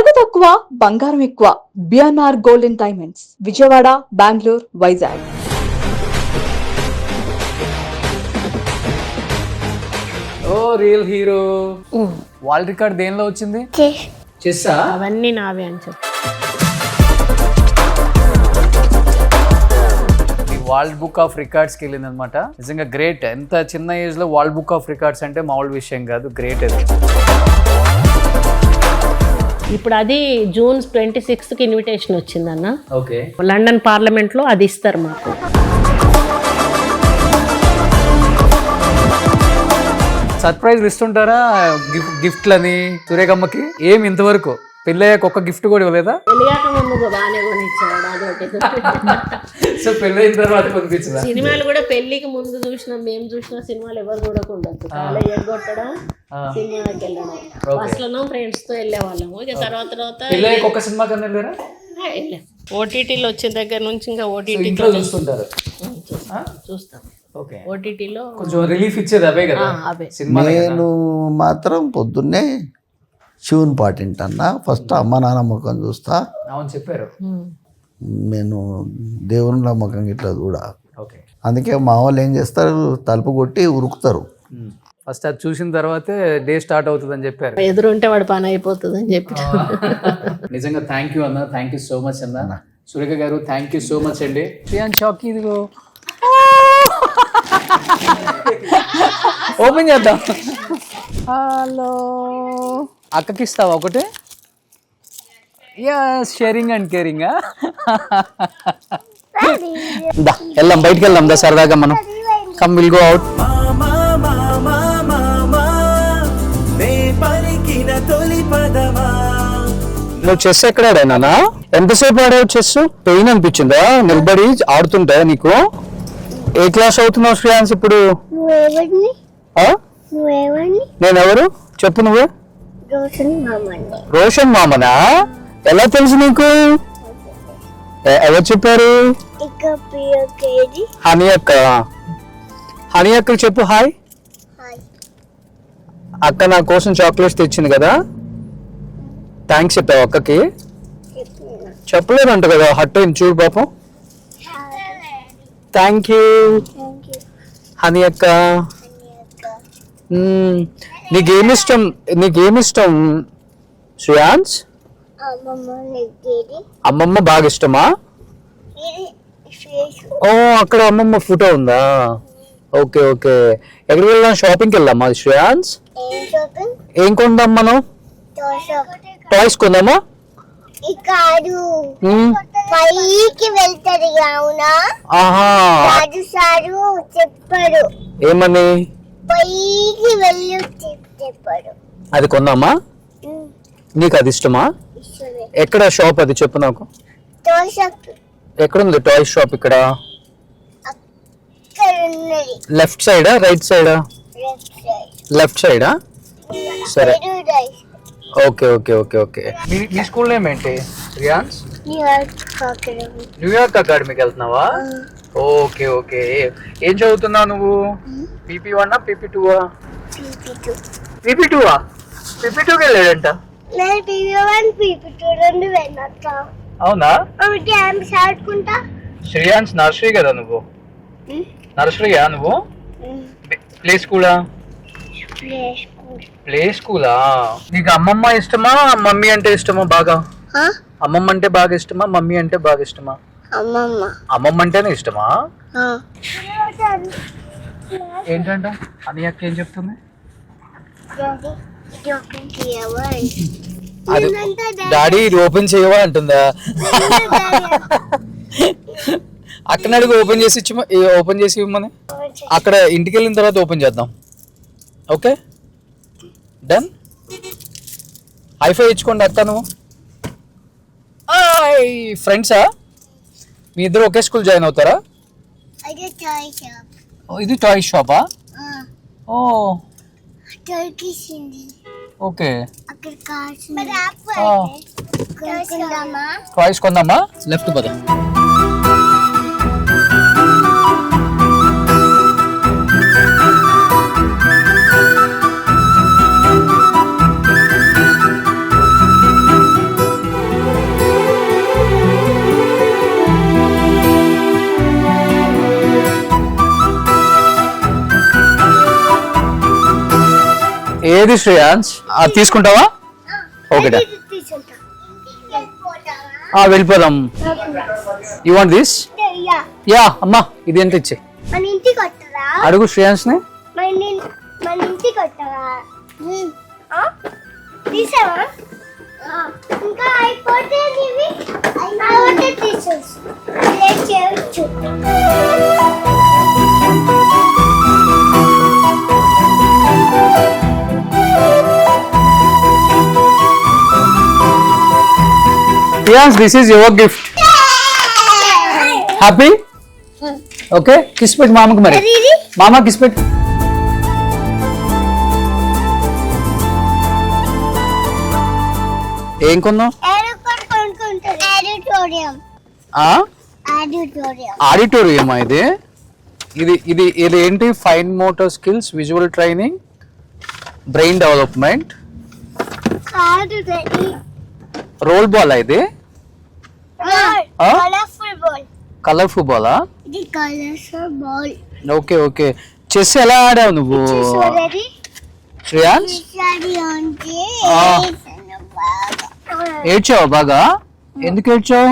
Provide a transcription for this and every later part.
నగదు తక్కువ బంగారం ఎక్కువ. BNR golden diamonds, Vijayawada, Bengaluru, Vizag. ఓ రియల్ హీరో. వరల్డ్ రికార్డ్ దేనిలో వచ్చింది? చెస్సా? అవన్నీ నావే అని చెప్పి వరల్డ్ బుక్ ఆఫ్ రికార్డ్స్కి వెళ్ళింది అనమాట. నిజంగా గ్రేట్. ఎంత చిన్న ఏజ్ లో వరల్డ్ బుక్ ఆఫ్ రికార్డ్స్ అంటే మామూలు విషయం కాదు. గ్రేట్ అది. ఇప్పుడు అది జూన్ 26కి ఇన్విటేషన్ వచ్చిందన్న. ఓకే. లండన్ పార్లమెంట్ లో అది ఇస్తారు మాకు. సర్ప్రైజ్ ఇస్తుంటారా గిఫ్ట్లని సురేఖమ్మకి? ఏమి ఇంతవరకు పెళ్ళయ్యాక ఒక్క గిఫ్ట్ కూడా ఇవ్వలేదా? పెళ్ళాక ముందు బాగానే కొనిచ్చాడు అదొకటి. సో పెళ్ళైన తర్వాత కొనిపించదా? సినిమాలు కూడా పెళ్లికి ముందు చూసినా మేము చూసిన సినిమాలు ఎవరు చూడకుండా కాలేజ్ ఎగ్గొట్టడం, సినిమాకి వెళ్ళడం. ఫస్ట్ లో ఫ్రెండ్స్ తో వెళ్ళే వాళ్ళము. ఇక తర్వాత పెళ్ళయ్యాక ఒక్క సినిమా కన్నా వెళ్ళారా? ఓటీటీలో వచ్చిన దగ్గర నుంచి ఇంకా ఓటీటీ చూస్తుంటారు. చూస్తాం. ఓకే. ఓటీటీలో కొంచెం రిలీఫ్ ఇచ్చేది అవే కదా అవే. నేను మాత్రం పొద్దున్నే శివుని పాట వింటన్నా. ఫస్ట్ అమ్మ నాన్న ముఖం చూస్తా. అవును చెప్పారు. నేను దేవుని నమ్మకం ఇట్లా చూడ. ఓకే. అందుకే మా వాళ్ళు ఏం చేస్తారు, తలుపు కొట్టి ఉరుకుతారు. ఫస్ట్ అది చూసిన తర్వాతే డే స్టార్ట్ అవుతుంది అని చెప్పారు. ఎదురుంటే వాడి పని అయిపోతుంది అని చెప్పి. నిజంగా థ్యాంక్ యూ అన్న. థ్యాంక్ యూ సో మచ్ అన్న. సురేఖ గారు థ్యాంక్ యూ సో మచ్ అండి. షాక్ ఇదిగో ఓపెన్ చేద్దాం. హలో, అక్కకి ఇస్తావా ఒకటి? Sharing and caring. వెళ్దాం, బయటికి వెళ్దాం దా సరదాగా మనం. Come will go out. నువ్వు చెస్ ఎక్కడ ఆడానా? ఎంతసేపు ఆడావు చెస్? పెయిన్ అనిపించిందా నిలబడి ఆడుతుంటా నీకు? ఏ క్లాస్ అవుతున్నావు శ్రేయాన్స్ ఇప్పుడు? నేను ఎవరు చెప్పు నువ్వు? రోషన్ మామనా? ఎలా తెలుసు నీకు? ఎవరు చెప్పారు? హనీ అక్క. హనీ అక్కకి చెప్పు హాయ్. అక్క నా కోసం చాక్లెట్స్ తెచ్చింది కదా, థ్యాంక్స్ చెప్పావు అక్కకి? చెప్పలేదంట కదా, హట్ అయింది చూడు పాపం. థ్యాంక్ యూ హనీ అక్క. నీకేమిష్టం శ్రేయాన్స్? అమ్మమ్మ బాగా ఇష్టమా? ఓ అక్కడ అమ్మమ్మ ఫోటో ఉందా? Okay okay. ఎక్కడికి వెళ్దాం? షాపింగ్కి వెళ్దామా శ్రేయాన్స్? ఏం కొందాం మనం? టాయ్స్ కొందామా? చెప్పాడు. ఏమని? అది కొందామా? నీకు అది ఇష్టమా? ఎక్కడ షాప్ అది చెప్పు నాకు. ఎక్కడుంది టాయ్ షాప్? ఇక్కడ లెఫ్ట్ సైడా రైట్ సైడా? లెఫ్ట్ సైడా? సరే ఓకే ఓకే ఓకే ఓకే. మీ స్కూల్ నేమ్ ఏంటి రియాన్స్? న్యూయార్క్ అకాడమీకి వెళ్తున్నావా? Okay okay. ఏం చదువుతున్నావు నువ్వు? PP1 PP2? PP2 PP2కి వెళ్ళాడంట. అవునా? శ్రేయాన్స్ నర్సరీ కదా నువ్వు? నర్సరీయా నువ్వు? ప్లే స్కూలా? ప్లే స్కూలా? నీకు అమ్మమ్మ ఇష్టమా మమ్మీ అంటే ఇష్టమా బాగా? అమ్మమ్మ అంటే బాగా ఇష్టమా మమ్మీ అంటే బాగా ఇష్టమా? అమ్మమ్మ అంటేనే ఇష్టమా? ఏంటంట అని అక్క ఏం చెప్తుంది? డాడీ ఇది ఓపెన్ చేయవా అంటుందా? అక్కడ అడుగు ఓపెన్ చేసి ఇవ్వమని. అక్కడ ఇంటికి వెళ్ళిన తర్వాత ఓపెన్ చేద్దాం. Okay done. హైఫై ఇచ్చుకోండి అక్క. నువ్వు ఫ్రెండ్సా? మీ ఇద్దరు ఒకే స్కూల్ జాయిన్ అవుతారా? ఇది టాయ్ షాపా? ఓ ఓకే. టాయ్స్ కొందామా? లెఫ్ట్ పద. ఏది శ్రేయాన్స్ తీసుకుంటావా? ఓకే డా వెళ్ళిపోదాం. You want this? యా అమ్మా ఇది ఎంత ఇచ్చే మన ఇంటికి వస్తారా? అడుగు శ్రేయాన్స్ ని. మన ఇంటికి వస్తారా? తీసావా? ఇంకా అయిపోతే ఇవి అయిపోతే తీసేసి చేయొచ్చు. Shreyans this is your gift. Happy? Okay kiss పెట్టు మామకు. మరి మామ కిస్ పెట్టు. ఏం కొన్నావు? ఆడిటోరియం ఇది. ఇది ఇది ఇది ఏంటి? Fine motor skills, visual training, brain development, roll ball ఇది. కలర్ఫుల్ బాలా? Okay okay. చెస్ ఎలా ఆడావు నువ్వు శ్రేయాన్స్? ఏడ్చావు బాగా? ఎందుకు ఏడ్చావు?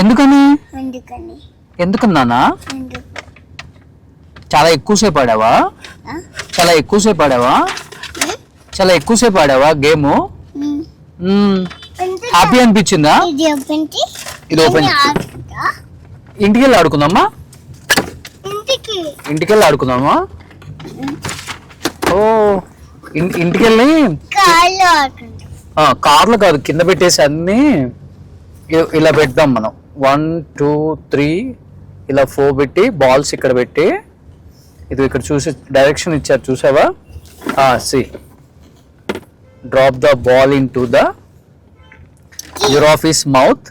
ఎందుకని? ఎందుకన్నానా? చాలా ఎక్కువసేపు ఆడావా? చాలా ఎక్కువసేపు ఆడావా? చాలా ఎక్కువసేపు ఆడావా గేమ్? హ్యాపీ అనిపించిందా? ఇది ఓపెన్. ఇంటికి వెళ్ళి ఆడుకుందామా? ఇంటికి వెళ్ళి ఆడుకుందామా? ఓ ఇంటికి వెళ్ళి కార్లో కాదు, కింద పెట్టేసి అన్ని ఇలా పెడదాం మనం. 1 2 3 ఇలా 4 పెట్టి బాల్స్ ఇక్కడ పెట్టి ఇది ఇక్కడ చూసి డైరెక్షన్ ఇచ్చారు చూసావా? See drop the ball into the giraffe's mouth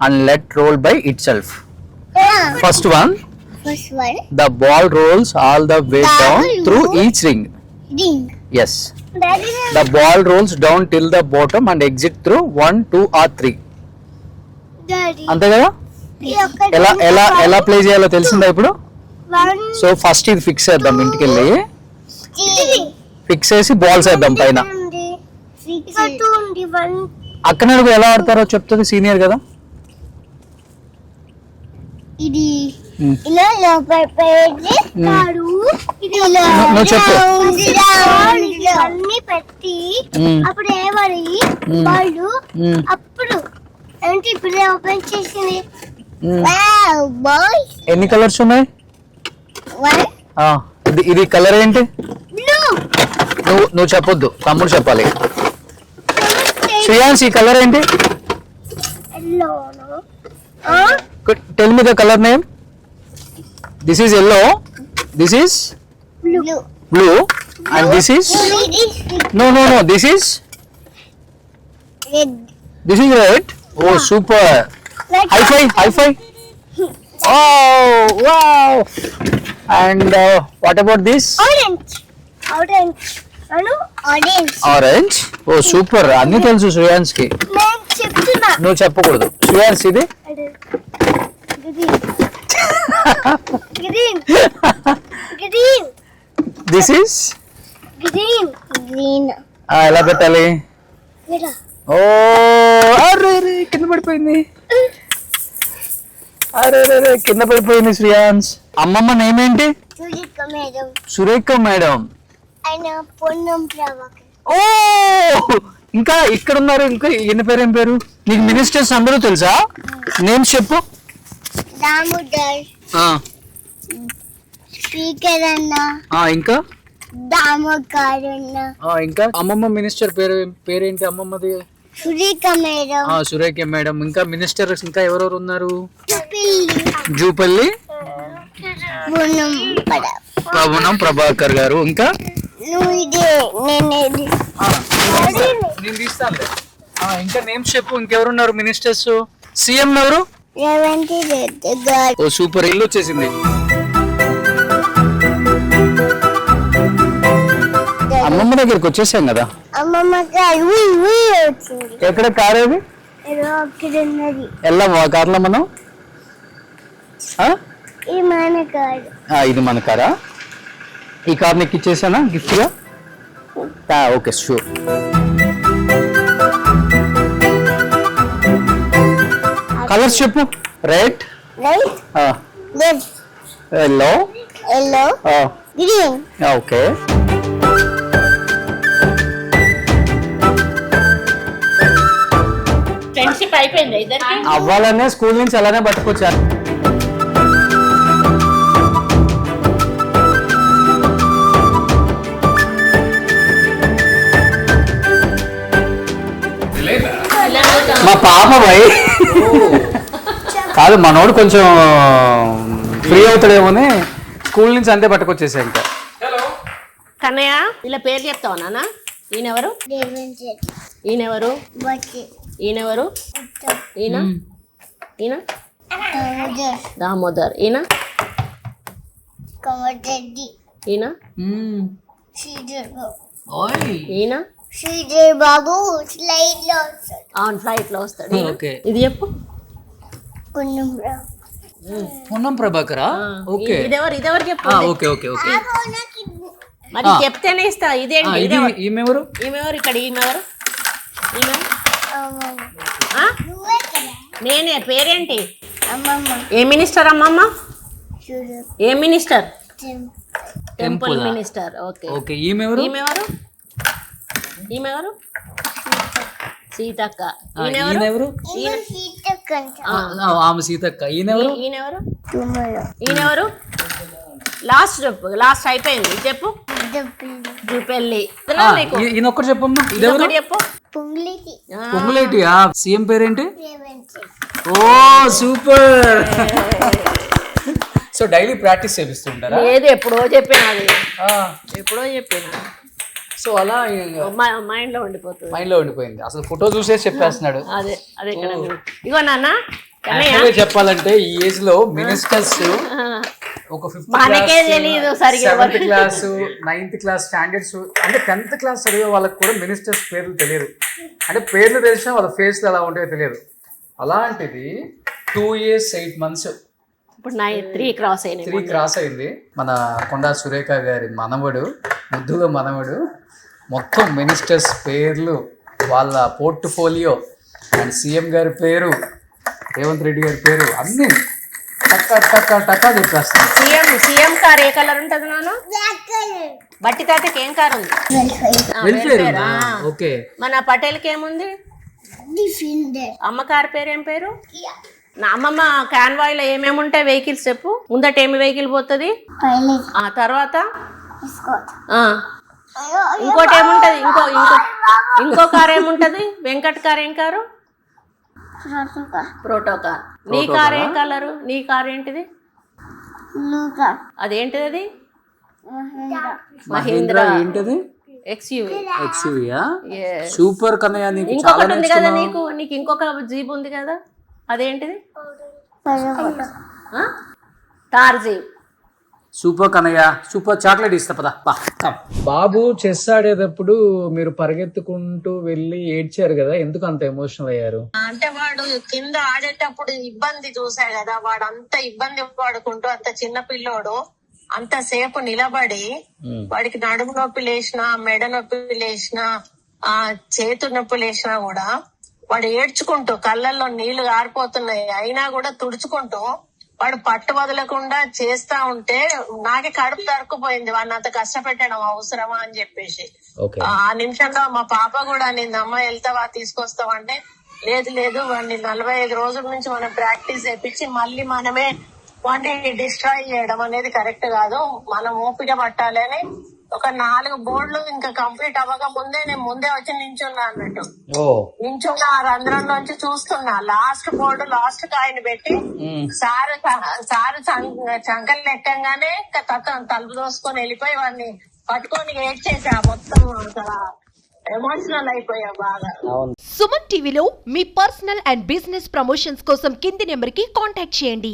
and let roll by itself. First one, the ball rolls all the way down through each ring. Yes. The ball rolls down till the bottom and exit through 1 2 or 3. అంతే కదా? ఎలా ఎలా ఎలా play చేయాలో తెలిసిందా ఇప్పుడు? So first ఇది fix చేద్దాం. ఇంటికి వెళ్ళి ఫిక్స్ చేసి బాల్స్ వేద్దాం పైన. అక్కడ నువ్వు ఎలా ఆడతారో చెప్తుంది సీనియర్ కదా. ఇది ఇలా లోపల పెట్టి నువ్వు చెప్పు. అన్ని పెట్టి అప్పుడు ఏమని వాళ్ళు అప్పుడు అంటే ఇప్పుడు ఓపెన్ చేసింది. ఎన్ని కలర్స్ ఉన్నాయి? ఇది కలర్ ఏంటి? నువ్వు చెప్పొద్దు, తమ్ముడు చెప్పాలి. శ్రేయాన్స్ ఈ కలర్ ఏంటి? Tell me the color name. This is yellow, this is blue and this is no this is red. Oh super. High five. Oh wow. And what about this? Orange. Oh super. అన్ని తెలుసు శ్రేయాన్స్ కి. నువ్వు చెప్పకూడదు. శ్రేయాన్స్ ఇది green. This is green. ఎలా పెట్టాలి? ఓ అరే కింద పడిపోయింది. అరే కింద పడిపోయింది శ్రేయాన్స్. అమ్మమ్మ నేమ్ ఏంటి? సురేఖ మేడం. ఓ ఇంకా ఇక్కడ ఉన్నారు. ఇంకా ఈయన పేరు ఏం పేరు? నీకు మినిస్టర్స్ అందరూ తెలుసా? నేమ్స్ చెప్పు. స్పీకర్ అన్న, ఇంకా ఇంకా అమ్మమ్మ మినిస్టర్ పేరేంటి అమ్మమ్మది? సురేఖ మేడం. సురేఖ మేడం. ఇంకా మినిస్టర్స్ ఇంకా ఎవరెవరు ఉన్నారు? జూపల్లి పవనం ప్రభాకర్ గారు. ఇంకా నేను తీస్తానులే. ఇంకా నేమ్స్ చెప్పు. ఇంకెవరున్నారు మినిస్టర్స్? సీఎం ఎవరు? రేవంత్ రెడ్డి గారు. ఓ సూపర్. ఇల్లు వచ్చేసింది. అమ్మమ్మ దగ్గరికి వచ్చేసాం కదా. అమ్మమ్మ గారు వచ్చింది. ఎక్కడ కార్ ఏది? వెళ్దామా కార్లో మనం? ఇది మన కారు. ఇది మన కారా? ఈ కార్ నీకు ఇచ్చేసానా గిఫ్ట్గా? Okay sure. కలర్స్ చెప్పు. Red, Right? Red. Yellow, Yellow. Green. Okay. Friendship అయిపోయింది ఇద్దరికి. అవ్వాలనే స్కూల్ నుంచి అలానే పట్టుకొచ్చారు. మా పాప భయ్ కాదు, మనోడు కొంచెం ఫ్రీ అవుతాడేమోని స్కూల్ నుంచి అంతే పట్టుకొచ్చేసా ఇంకా. కన్నయ్య ఇలా పేరు చెప్తావా నాన్న? ఈయనెవరు? Devendra. ఈయనెవరు? Bati. ఈయనెవరు? ఈయన ఈయన Damodar. దామోదర్. ఈయన Kamadadi. ఈయన Sridhar Babu. ఈయన Sridhar Babu. Slide lost. అవును ఫ్లైట్ లో వస్తాడు. ఈయన? ఓకే. ఇది చెప్పు. Kunumbra. పొన్నం ప్రభాకరా? ఓకే ఇదెవరు చెప్పు. Okay okay okay. మరి చెప్తేనే ఇస్తా. ఇదేంటి? ఇదెవరు? ఈమెవరు? ఈమెవరు? ఇక్కడ ఈమెవరు? ఈమె ఆ? నువ్వే కదా నేనే. పేరేంటి? అమ్మమ్మ ఏ మినిస్టర్ అమ్మమ్మ? చూడు ఏ minister? Temple temple minister. Okay. Okay. ఈమెవరు? ఈమెవరు? ఈమెవరు? సీతక్క. ఈయనెవరు? ఈయనెవరు? ఈమె సీతకంట ఆమె సీతక్క. ఈయనెవరు? ఈయనెవరు? టుమారో ఈయనెవరు? లాస్ట్ చెప్పు. లాస్ట్ అయిపోయింది. చెప్పు. దబ్బిల్లి జూపెల్లి. ఈయన ఒక్కటి చెప్పమ్మా. ఇదెవరు? చెప్పు. పొంగిలికి పొంగులేటియా? సీఎం పేరేంటి? రేవంతి ఓ సూపర్. సో డైలీ ప్రాక్టీస్ చేపిస్తుంటారా? లేదు, ఎప్పుడో చెప్పిన అది. ఎప్పుడో చెప్పిన. సో అలా మైండ్ లో ఉండిపోతుంది. మైండ్ లో ఉండిపోయింది. అసలు ఫోటో చూసేసి చెప్పేస్తున్నాడు. అదే అదే ఇక్కడ ఇగో నాన్న. Actually చెప్పాలంటే ఈ ఏజ్ లో మినిస్టర్స్ ఒక మనకే తెలీదు సరిగ్గా. 7th class 9th class standards అంటే 10th క్లాస్ చదివే వాళ్ళకి కూడా మినిస్టర్స్ పేర్లు తెలియదు. అంటే పేర్లు తెలిసినా వాళ్ళ ఫేస్లు ఎలా ఉంటాయో తెలియదు. అలాంటిది 2 years 8 months ఇప్పుడు 3 క్రాస్ అయినాయి. 3 క్రాస్ అయింది. మన కొండా సురేఖ గారి మనవడు, ముద్దుల మనవడు, మొత్తం మినిస్టర్స్ పేర్లు, వాళ్ళ పోర్ట్ఫోలియో అండ్ సీఎం గారి పేరు, రేవంత్ రెడ్డి గారి పేరు అన్ని టక్కా చెప్పేస్తాను. సీఎం కార్ ఏ కలర్ ఉంటది నాన్న? బ్లాక్ కలర్ బట్టి తాతకి ఏం కార్ ఉంది? వెల్ఫేర్. ఓకే. మన పటేల్కి ఏముంది? డిఫెండర్ అమ్మ కార్ పేరు ఏం పేరు? నా అమ్మమ్మ కాన్వాయ్లో ఏమేమి ఉంటాయి వెహికల్స్ చెప్పు. ముందట ఏమి వెహికల్ పోతుంది? పైలట్ ఆ తర్వాత స్కాట్ ఆ, ఇంకోటి ఏముంటది? ఇంకో కార్ ఏముంటది? వెంకట్ కార్ ఏం కారు? ప్రోటోకార్. నీ కార్ ఏం కలరు? నీ కార్ ఏంటిది? లూకా అదేంటిది? అది మహీంద్రా. ఏంటది? ఎక్స్యూవీ. ఎక్స్యూవీయా? సూపర్ కన్నయ్య. నీకు చాలా ఇంకొకటి ఉంది కదా నేర్చుకున్నావు. నీకు ఇంకొక జీప్ ఉంది కదా, అదేంటిది? తార్ జీప్. సూపర్ కన్నయ్య. సూపర్. చాక్లెట్ ఇస్తా పద. బాబు చెస్ ఆడేటప్పుడు మీరు పరిగెత్తుకుంటూ వెళ్ళి ఏడ్చారు కదా, ఎందుకు అంత ఎమోషనల్ అయ్యారు? అంటే వాడు కింద ఆడేటప్పుడు ఇబ్బంది చూసా కదా, వాడు అంత ఇబ్బంది పడుకుంటూ అంత చిన్న పిల్లోడు అంతసేపు నిలబడి వాడికి నడుము నొప్పి లేచినా, మెడ నొప్పి లేచినా, ఆ చేతు నొప్పి లేచినా కూడా వాడు ఏడ్చుకుంటూ కళ్ళల్లో నీళ్లు గారిపోతున్నాయి అయినా కూడా తుడుచుకుంటూ వాడు పట్టు వదలకుండా చేస్తా ఉంటే నాకే కడుపు తరుక్కుపోయింది. వాడిని అంత కష్టపెట్టడం అవసరమా అని చెప్పేసి. ఆ నిమిషంలో మా పాప కూడా నిన్న అమ్మ వెళ్తావా తీసుకొస్తావా అంటే లేదు వాడిని 45 రోజుల నుంచి మనం ప్రాక్టీస్ చేయించి మళ్ళీ మనమే వాడిని డిస్ట్రాయ్ చేయడం అనేది కరెక్ట్ కాదు, మనం ఓపిక పట్టాలి అని ఒక 4 బోర్డులు ఇంకా కంప్లీట్ అవ్వక ముందే నేను ముందే వచ్చి నించున్నా అన్నట్టు. నించున్న ఆ రంధ్రంలోంచి చూస్తున్నా లాస్ట్ బోర్డు లాస్ట్ కాయని పెట్టి సారు చంకలు ఎక్కంగానే తలుపు దోసుకొని వెళ్ళిపోయి వాడిని పట్టుకొని ఏడ్ చేసా. మొత్తం ఎమోషనల్ అయిపోయా బాగా. సుమన్ టీవీలో మీ పర్సనల్ అండ్ బిజినెస్ ప్రమోషన్స్ కోసం కింది నెంబర్ కి కాంటాక్ట్ చేయండి.